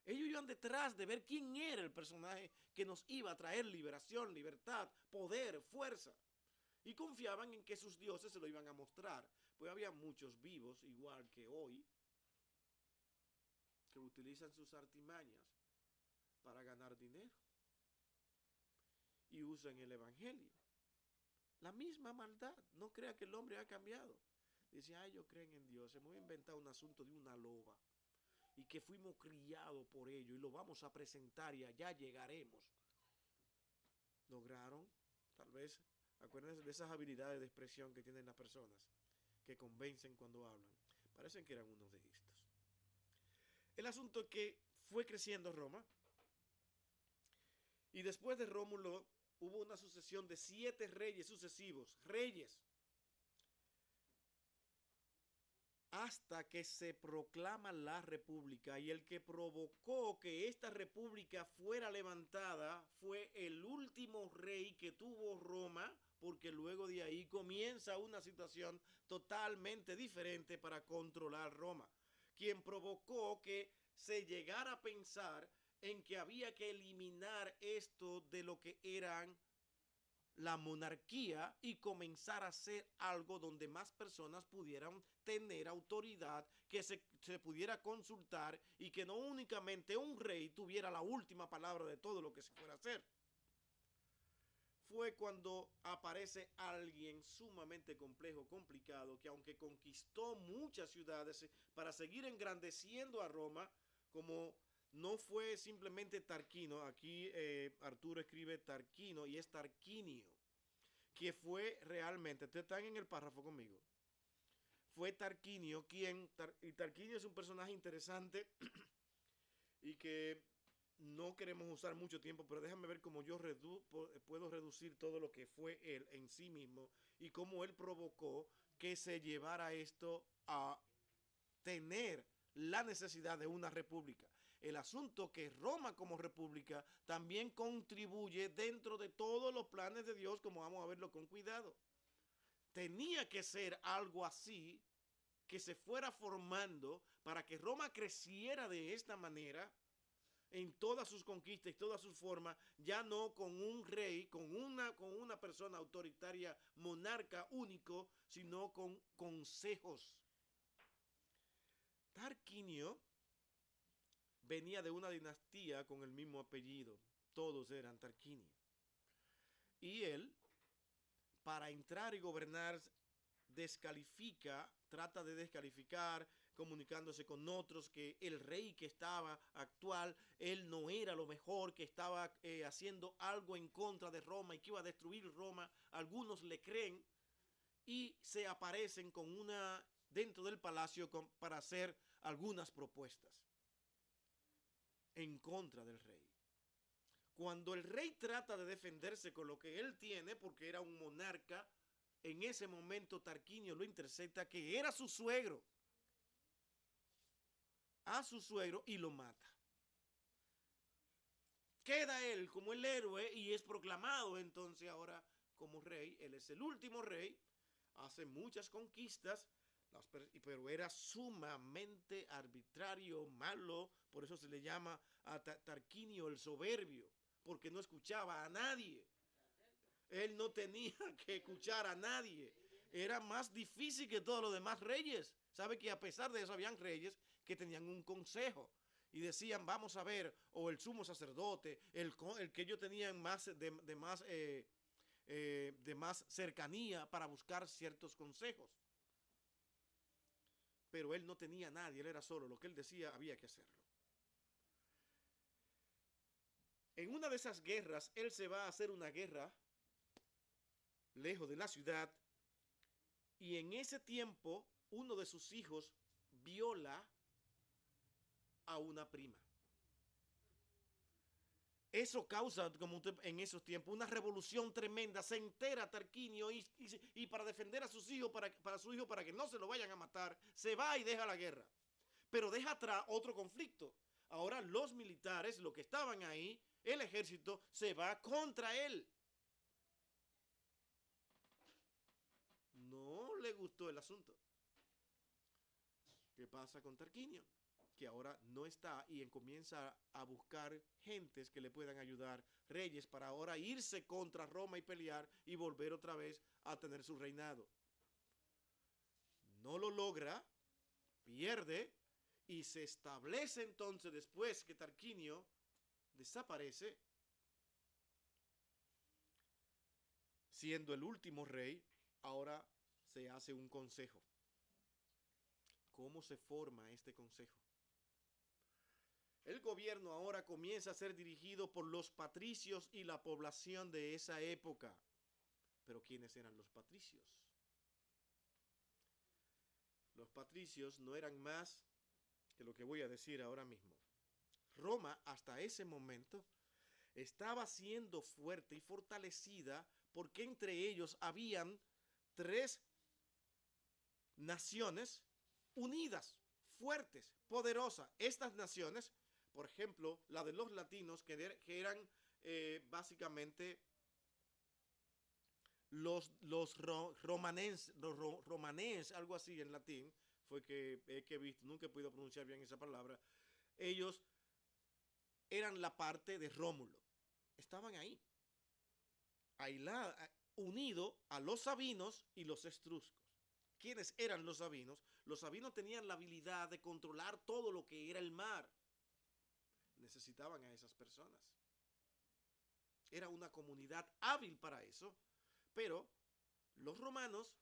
Ellos iban detrás de ver quién era el personaje que nos iba a traer liberación, libertad, poder, fuerza. Y confiaban en que sus dioses se lo iban a mostrar. Pues había muchos vivos, igual que hoy, que utilizan sus artimañas para ganar dinero. Y usan el evangelio. La misma maldad. No crea que el hombre ha cambiado. Dice, ellos creen en Dios. Hemos inventado un asunto de una loba. Y que fuimos criados por ello. Y lo vamos a presentar y allá llegaremos. Lograron, tal vez, acuérdense de esas habilidades de expresión que tienen las personas, que convencen cuando hablan. Parecen que eran unos de estos. El asunto es que fue creciendo Roma. Y después de Rómulo hubo una sucesión de 7 reyes sucesivos, reyes, hasta que se proclama la república. Y el que provocó que esta república fuera levantada fue el último rey que tuvo Roma, porque luego de ahí comienza una situación totalmente diferente para controlar Roma. Quien provocó que se llegara a pensar en que había que eliminar esto de lo que eran la monarquía y comenzar a hacer algo donde más personas pudieran tener autoridad, que se pudiera consultar y que no únicamente un rey tuviera la última palabra de todo lo que se fuera a hacer. Fue cuando aparece alguien sumamente complejo, complicado, que aunque conquistó muchas ciudades para seguir engrandeciendo a Roma, como no fue simplemente Tarquino, aquí Arturo escribe Tarquino y es Tarquinio, que fue realmente, ustedes están en el párrafo conmigo, fue Tarquinio quien, y Tarquinio es un personaje interesante y que no queremos usar mucho tiempo, pero déjame ver cómo yo puedo reducir todo lo que fue él en sí mismo y cómo él provocó que se llevara esto a tener la necesidad de una república. El asunto que Roma como república también contribuye dentro de todos los planes de Dios, como vamos a verlo con cuidado. Tenía que ser algo así que se fuera formando para que Roma creciera de esta manera en todas sus conquistas y todas sus formas, ya no con un rey, con una persona autoritaria, monarca único, sino con consejos. Tarquinio venía de una dinastía con el mismo apellido, todos eran Tarquinio. Y él, para entrar y gobernar, trata de descalificar, comunicándose con otros, que el rey que estaba actual, él no era lo mejor, que estaba haciendo algo en contra de Roma y que iba a destruir Roma. Algunos le creen y se aparecen dentro del palacio para hacer algunas propuestas en contra del rey. Cuando el rey trata de defenderse con lo que él tiene, porque era un monarca, en ese momento Tarquinio lo intercepta, que era su suegro, a su suegro, y lo mata. Queda él como el héroe y es proclamado entonces ahora como rey. Él es el último rey, hace muchas conquistas, pero era sumamente arbitrario, malo. Por eso se le llama a Tarquinio el soberbio, porque no escuchaba a nadie. Él no tenía que escuchar a nadie. Era más difícil que todos los demás reyes. ¿Sabe que a pesar de eso habían reyes que tenían un consejo? Y decían, vamos a ver, o el sumo sacerdote, el que ellos tenían de más cercanía para buscar ciertos consejos. Pero él no tenía a nadie, él era solo. Lo que él decía había que hacerlo. En una de esas guerras, él se va a hacer una guerra lejos de la ciudad, y en ese tiempo uno de sus hijos viola a una prima. Eso causa, como usted, en esos tiempos, una revolución tremenda. Se entera Tarquinio y para defender a sus hijos, para su hijo, para que no se lo vayan a matar, se va y deja la guerra. Pero deja atrás otro conflicto. Ahora los militares, los que estaban ahí, el ejército, se va contra él. No le gustó el asunto. ¿Qué pasa con Tarquinio? Que ahora no está y comienza a buscar gentes que le puedan ayudar, reyes, para ahora irse contra Roma y pelear y volver otra vez a tener su reinado. No lo logra, pierde y se establece entonces, después que Tarquinio desaparece, siendo el último rey, ahora se hace un consejo. ¿Cómo se forma este consejo? El gobierno ahora comienza a ser dirigido por los patricios y la población de esa época. Pero ¿quiénes eran los patricios? Los patricios no eran más que lo que voy a decir ahora mismo. Roma, hasta ese momento, estaba siendo fuerte y fortalecida porque entre ellos habían tres naciones unidas, fuertes, poderosas. Estas naciones, por ejemplo, la de los latinos, que eran básicamente romanés, algo así en latín, fue que he visto, nunca he podido pronunciar bien esa palabra. Ellos eran la parte de Rómulo, estaban ahí, unido a los sabinos y los etruscos. ¿Quiénes eran los sabinos? Los sabinos tenían la habilidad de controlar todo lo que era el mar. Necesitaban a esas personas. Era una comunidad hábil para eso, pero los romanos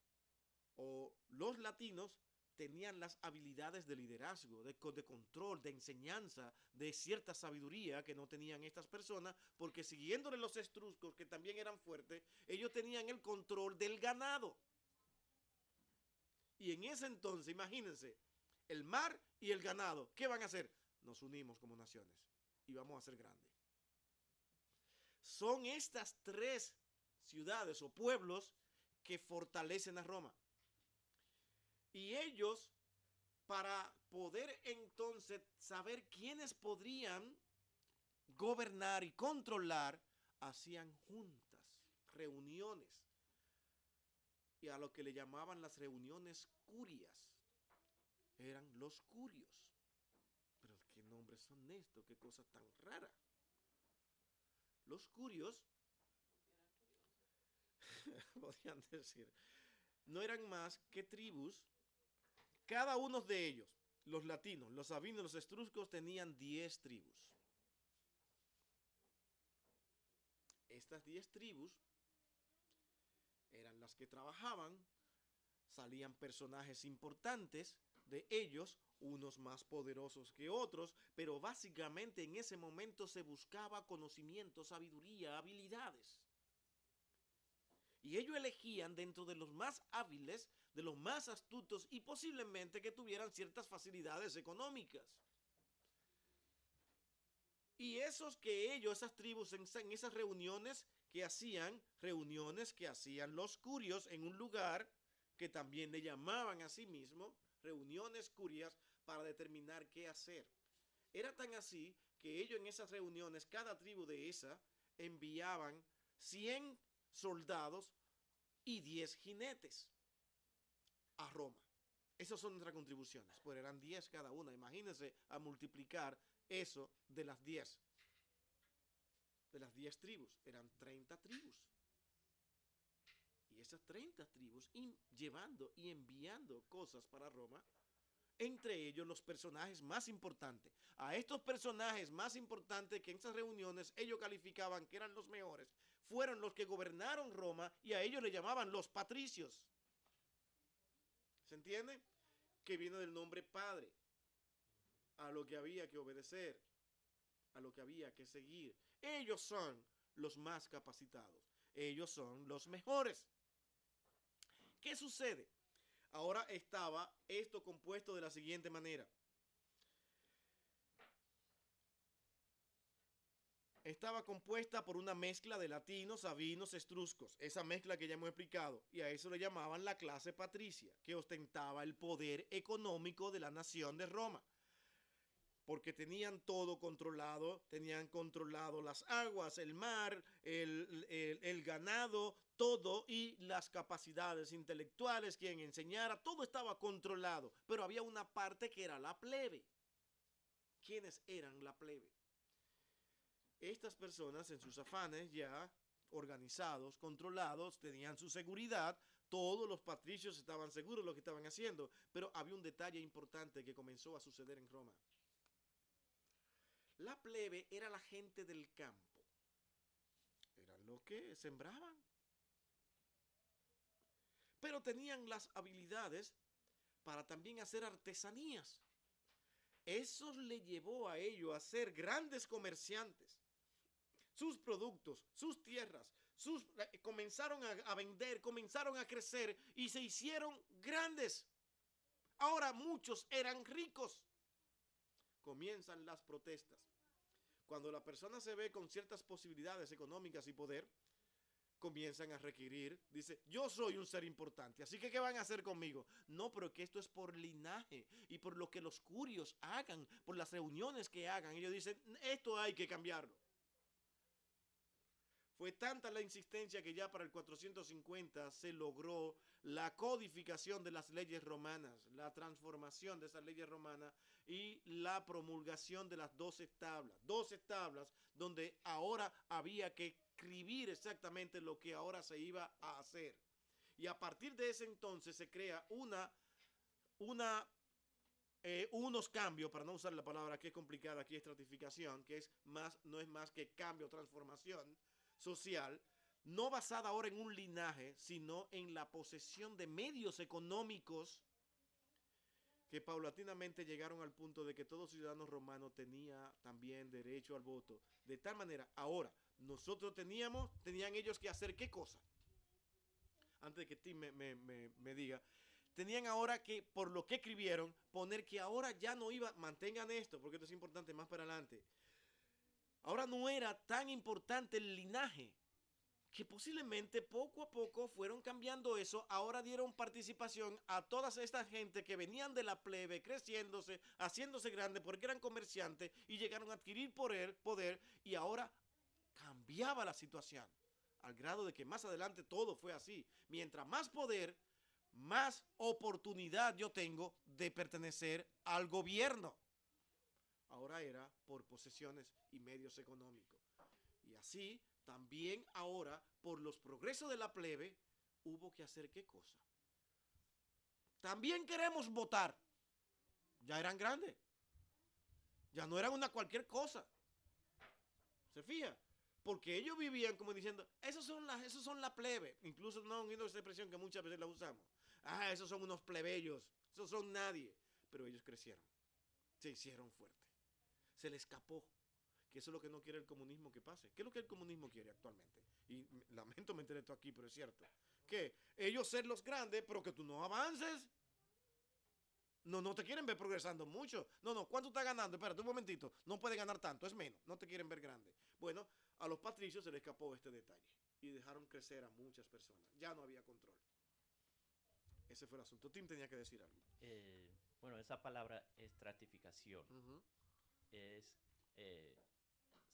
o los latinos tenían las habilidades de liderazgo, de control, de enseñanza, de cierta sabiduría que no tenían estas personas, porque siguiéndole los etruscos, que también eran fuertes, ellos tenían el control del ganado. Y en ese entonces, imagínense, el mar y el ganado, ¿qué van a hacer? Nos unimos como naciones y vamos a ser grandes. Son estas tres ciudades o pueblos que fortalecen a Roma. Y ellos, para poder entonces saber quiénes podrían gobernar y controlar, hacían juntas, reuniones, y a lo que le llamaban las reuniones curias. Eran los curios. Pero qué nombres son estos, qué cosa tan rara. Los curios, podrían decir, no eran más que tribus. Cada uno de ellos, los latinos, los sabinos, los etruscos, tenían 10 tribus. Estas 10 tribus eran las que trabajaban, salían personajes importantes de ellos, unos más poderosos que otros, pero básicamente en ese momento se buscaba conocimiento, sabiduría, habilidades. Y ellos elegían dentro de los más hábiles, de los más astutos y posiblemente que tuvieran ciertas facilidades económicas. Y esas tribus en esas reuniones que hacían los curios en un lugar que también le llamaban a sí mismo reuniones curias para determinar qué hacer. Era tan así que ellos en esas reuniones, cada tribu de esa, enviaban 100 soldados y 10 jinetes a Roma. Esas son nuestras contribuciones, pues eran 10 cada una. Imagínense a multiplicar eso de las 10. De las 10 tribus, eran 30 tribus. Y esas 30 tribus llevando y enviando cosas para Roma, entre ellos los personajes más importantes. A estos personajes más importantes que en esas reuniones ellos calificaban que eran los mejores, fueron los que gobernaron Roma y a ellos le llamaban los patricios. ¿Se entiende? Que viene del nombre padre. A lo que había que obedecer, a lo que había que seguir. Ellos son los más capacitados. Ellos son los mejores. ¿Qué sucede? Ahora estaba esto compuesto de la siguiente manera. Estaba compuesta por una mezcla de latinos, sabinos, etruscos. Esa mezcla que ya hemos explicado. Y a eso le llamaban la clase patricia, que ostentaba el poder económico de la nación de Roma. Porque tenían todo controlado, tenían controlado las aguas, el mar, el ganado, todo, y las capacidades intelectuales, quien enseñara, todo estaba controlado. Pero había una parte que era la plebe. ¿Quiénes eran la plebe? Estas personas en sus afanes ya organizados, controlados, tenían su seguridad, todos los patricios estaban seguros de lo que estaban haciendo, pero había un detalle importante que comenzó a suceder en Roma. La plebe era la gente del campo. Eran los que sembraban. Pero tenían las habilidades para también hacer artesanías. Eso le llevó a ellos a ser grandes comerciantes. Sus productos, sus tierras, comenzaron a vender, comenzaron a crecer y se hicieron grandes. Ahora muchos eran ricos. Comienzan las protestas. Cuando la persona se ve con ciertas posibilidades económicas y poder, comienzan a requerir, dice, yo soy un ser importante, así que ¿qué van a hacer conmigo? No, pero que esto es por linaje y por lo que los curios hagan, por las reuniones que hagan. Ellos dicen, esto hay que cambiarlo. Fue tanta la insistencia que ya para el 450 se logró la codificación de las leyes romanas, la transformación de esas leyes romanas y la promulgación de las 12 tablas donde ahora había que escribir exactamente lo que ahora se iba a hacer. Y a partir de ese entonces se crea unos cambios, para no usar la palabra que es complicada, aquí estratificación, que es más, no es más que cambio, transformación social, no basada ahora en un linaje, sino en la posesión de medios económicos que paulatinamente llegaron al punto de que todo ciudadano romano tenía también derecho al voto. De tal manera, ahora, nosotros tenían ellos que hacer ¿qué cosa? Antes de que Tim me diga, tenían ahora que, por lo que escribieron, poner que ahora ya no iba, mantengan esto, porque esto es importante más para adelante. Ahora no era tan importante el linaje, que posiblemente poco a poco fueron cambiando eso, ahora dieron participación a toda esta gente que venían de la plebe, creciéndose, haciéndose grande porque eran comerciantes y llegaron a adquirir poder y ahora cambiaba la situación, al grado de que más adelante todo fue así. Mientras más poder, más oportunidad yo tengo de pertenecer al gobierno. Ahora era por posesiones y medios económicos. Y así, también ahora, por los progresos de la plebe, hubo que hacer ¿qué cosa? También queremos votar. Ya eran grandes. Ya no eran una cualquier cosa. ¿Se fija? Porque ellos vivían como diciendo, esos son la plebe. Incluso no uniendo esa expresión que muchas veces la usamos. Ah, esos son unos plebeyos. Esos son nadie. Pero ellos crecieron. Se hicieron fuertes. Se les escapó. Que eso es lo que no quiere el comunismo que pase. ¿Qué es lo que el comunismo quiere actualmente? Y lamento meter esto aquí, pero es cierto. Que ellos ser los grandes, pero que tú no avances. No te quieren ver progresando mucho. No, ¿cuánto está ganando? Espérate un momentito. No puede ganar tanto, es menos. No te quieren ver grande. Bueno, a los patricios se les escapó este detalle. Y dejaron crecer a muchas personas. Ya no había control. Ese fue el asunto. Tim tenía que decir algo. Bueno, esa palabra estratificación es...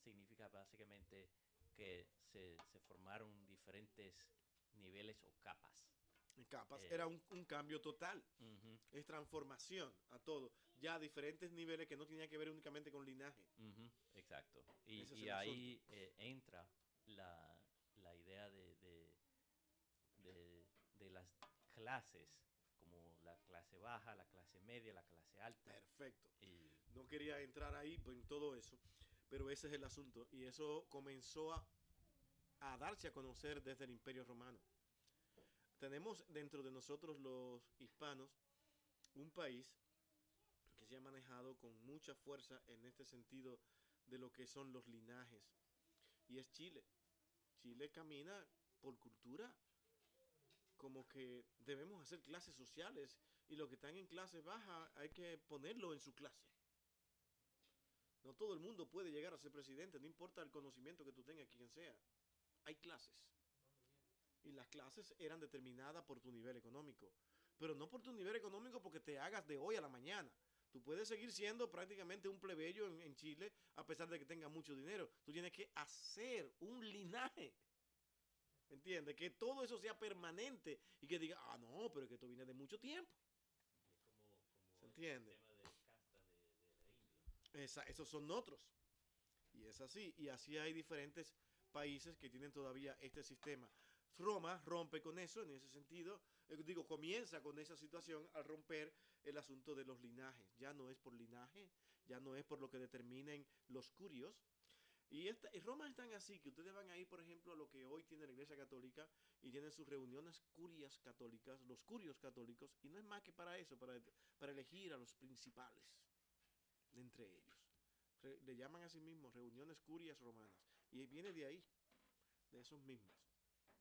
significa básicamente que se formaron diferentes niveles o capas. Capas, era un cambio total. Es transformación a todo. Ya a diferentes niveles que no tenían que ver únicamente con linaje. Exacto. Y ahí entra la idea de las clases, como la clase baja, la clase media, la clase alta. Perfecto. No quería entrar ahí en todo eso, pero ese es el asunto. Y eso comenzó a darse a conocer desde el Imperio Romano. Tenemos dentro de nosotros los hispanos un país que se ha manejado con mucha fuerza en este sentido de lo que son los linajes. Y es Chile. Chile camina por cultura como que debemos hacer clases sociales y los que están en clase baja hay que ponerlo en su clase. No todo el mundo puede llegar a ser presidente, no importa el conocimiento que tú tengas, quien sea. Hay clases. Y las clases eran determinadas por tu nivel económico. Pero no por tu nivel económico porque te hagas de hoy a la mañana. Tú puedes seguir siendo prácticamente un plebeyo en Chile a pesar de que tengas mucho dinero. Tú tienes que hacer un linaje. ¿Entiendes? Que todo eso sea permanente y que diga, no, pero es que esto viene de mucho tiempo. Como ¿Se entiende? El sistema de casta de la India. Esos son otros. Y es así. Y así hay diferentes países que tienen todavía este sistema. Roma rompe con eso en ese sentido. Comienza con esa situación al romper el asunto de los linajes. Ya no es por linaje, ya no es por lo que determinen los curios. Y Roma es tan así que ustedes van a ir, por ejemplo, a lo que hoy tiene la Iglesia Católica y tienen sus reuniones curias católicas, los curios católicos, y no es más que para eso, para elegir a los principales de entre ellos. Le llaman a sí mismos reuniones curias romanas. Y viene de ahí, de esos mismos,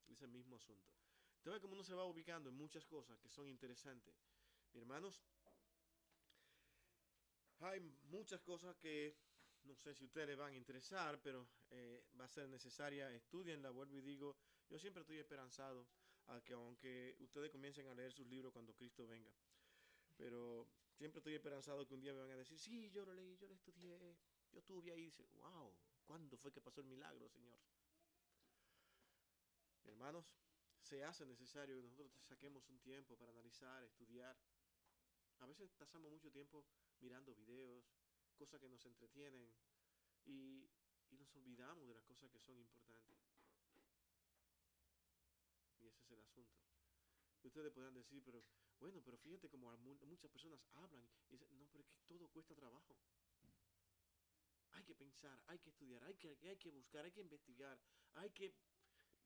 de ese mismo asunto. Entonces, como uno se va ubicando en muchas cosas que son interesantes. Mis hermanos, hay muchas cosas que no sé si a ustedes les van a interesar, pero va a ser necesaria. Estudienla, vuelvo y digo, yo siempre estoy esperanzado a que aunque ustedes comiencen a leer sus libros cuando Cristo venga, pero siempre estoy esperanzado que un día me van a decir, sí, yo lo leí, yo lo estudié, yo estuve ahí, y dice, wow, ¿cuándo fue que pasó el milagro, Señor? Hermanos, se hace necesario que nosotros saquemos un tiempo para analizar, estudiar. A veces pasamos mucho tiempo mirando videos, cosas que nos entretienen y, y nos olvidamos de las cosas que son importantes. Y ese es el asunto. Y ustedes podrán decir, pero bueno, pero fíjate como muchas personas hablan y dicen, no, pero es que todo cuesta trabajo. Hay que pensar, hay que estudiar, hay que buscar, hay que investigar, hay que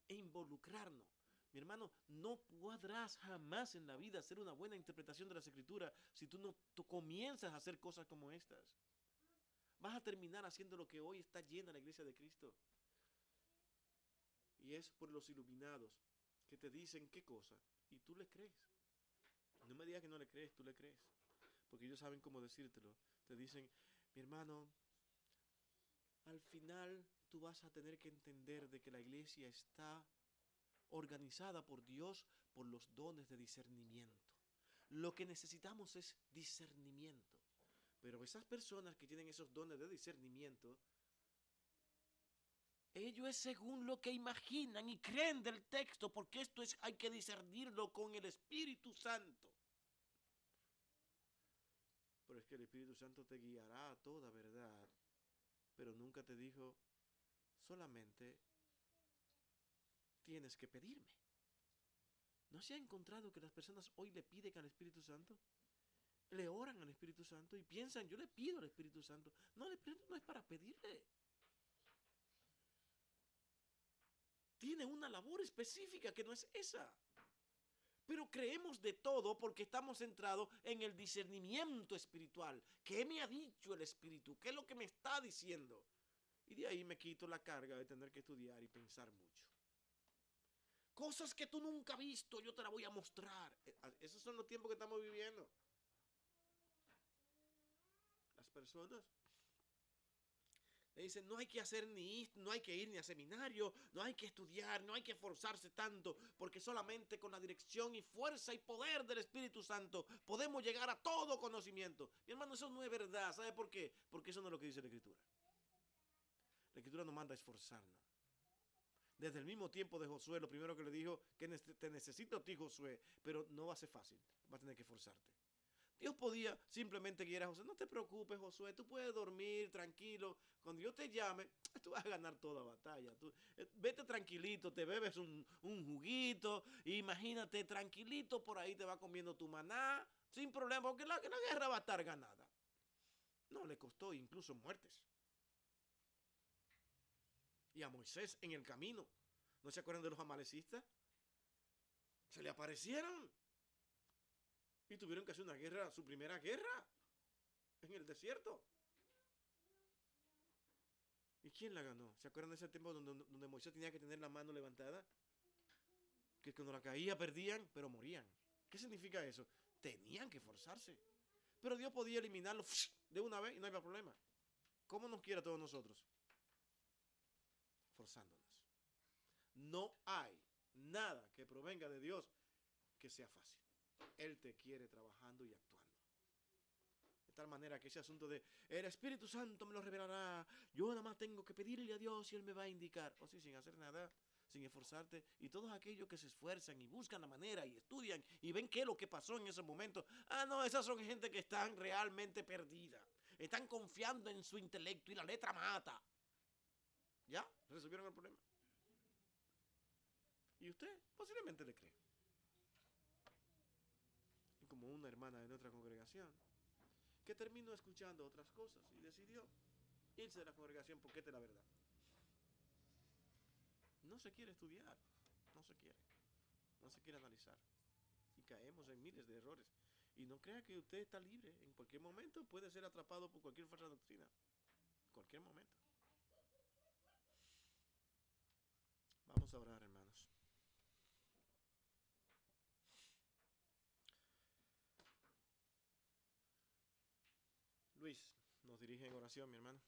involucrarnos. Mi hermano, no podrás jamás en la vida hacer una buena interpretación de las escrituras si tú no comienzas a hacer cosas como estas. Vas a terminar haciendo lo que hoy está llena la iglesia de Cristo. Y es por los iluminados que te dicen qué cosa y tú le crees. No me digas que no le crees, tú le crees. Porque ellos saben cómo decírtelo. Te dicen, mi hermano, al final tú vas a tener que entender de que la iglesia está organizada por Dios por los dones de discernimiento. Lo que necesitamos es discernimiento. Pero esas personas que tienen esos dones de discernimiento, ello es según lo que imaginan y creen del texto, porque esto es, hay que discernirlo con el Espíritu Santo. Pero es que el Espíritu Santo te guiará a toda verdad, pero nunca te dijo, solamente tienes que pedirme. ¿No se ha encontrado que las personas hoy le piden al Espíritu Santo? Le oran al Espíritu Santo y piensan, yo le pido al Espíritu Santo. No, el Espíritu no es para pedirle. Tiene una labor específica que no es esa. Pero creemos de todo porque estamos centrados en el discernimiento espiritual. ¿Qué me ha dicho el Espíritu? ¿Qué es lo que me está diciendo? Y de ahí me quito la carga de tener que estudiar y pensar mucho. Cosas que tú nunca has visto, yo te las voy a mostrar. Esos son los tiempos que estamos viviendo. Las personas le dicen, no hay que hacer no hay que ir ni a seminario, no hay que estudiar, no hay que esforzarse tanto, porque solamente con la dirección y fuerza y poder del Espíritu Santo podemos llegar a todo conocimiento. Mi hermano, eso no es verdad. ¿Sabe por qué? Porque eso no es lo que dice la Escritura. La Escritura nos manda a esforzarnos. Desde el mismo tiempo de Josué, lo primero que le dijo, que te necesito a ti, Josué, pero no va a ser fácil, vas a tener que esforzarte. Dios podía simplemente guiar a Josué, no te preocupes, Josué, tú puedes dormir tranquilo, cuando yo te llame, tú vas a ganar toda batalla. Vete tranquilito, te bebes un juguito, imagínate tranquilito, por ahí te va comiendo tu maná, sin problema, porque la guerra va a estar ganada. No, le costó incluso muertes. Y a Moisés en el camino, ¿no se acuerdan de los amalecistas? Se le aparecieron y tuvieron que hacer una guerra, su primera guerra en el desierto. ¿Y quién la ganó? ¿Se acuerdan de ese tiempo donde Moisés tenía que tener la mano levantada? Que cuando la caía perdían, pero morían. ¿Qué significa eso? Tenían que forzarse. Pero Dios podía eliminarlo de una vez y no había problema. ¿Cómo nos quiere a todos nosotros? Forzándonos. No hay nada que provenga de Dios que sea fácil. Él te quiere trabajando y actuando. De tal manera que ese asunto de el Espíritu Santo me lo revelará, yo nada más tengo que pedirle a Dios y Él me va a indicar. O sí, sin hacer nada, sin esforzarte. Y todos aquellos que se esfuerzan y buscan la manera y estudian y ven qué es lo que pasó en ese momento. Ah, no, esas son gente que están realmente perdidas. Están confiando en su intelecto y la letra mata. ¿Ya? ¿Resolvieron el problema? Y usted posiblemente le cree. Y como una hermana de nuestra congregación, que terminó escuchando otras cosas y decidió irse de la congregación porque esta es la verdad. No se quiere estudiar, no se quiere analizar. Y caemos en miles de errores. Y no crea que usted está libre. En cualquier momento puede ser atrapado por cualquier falsa doctrina. En cualquier momento. Vamos a orar, hermanos. Luis, nos dirige en oración, mi hermano.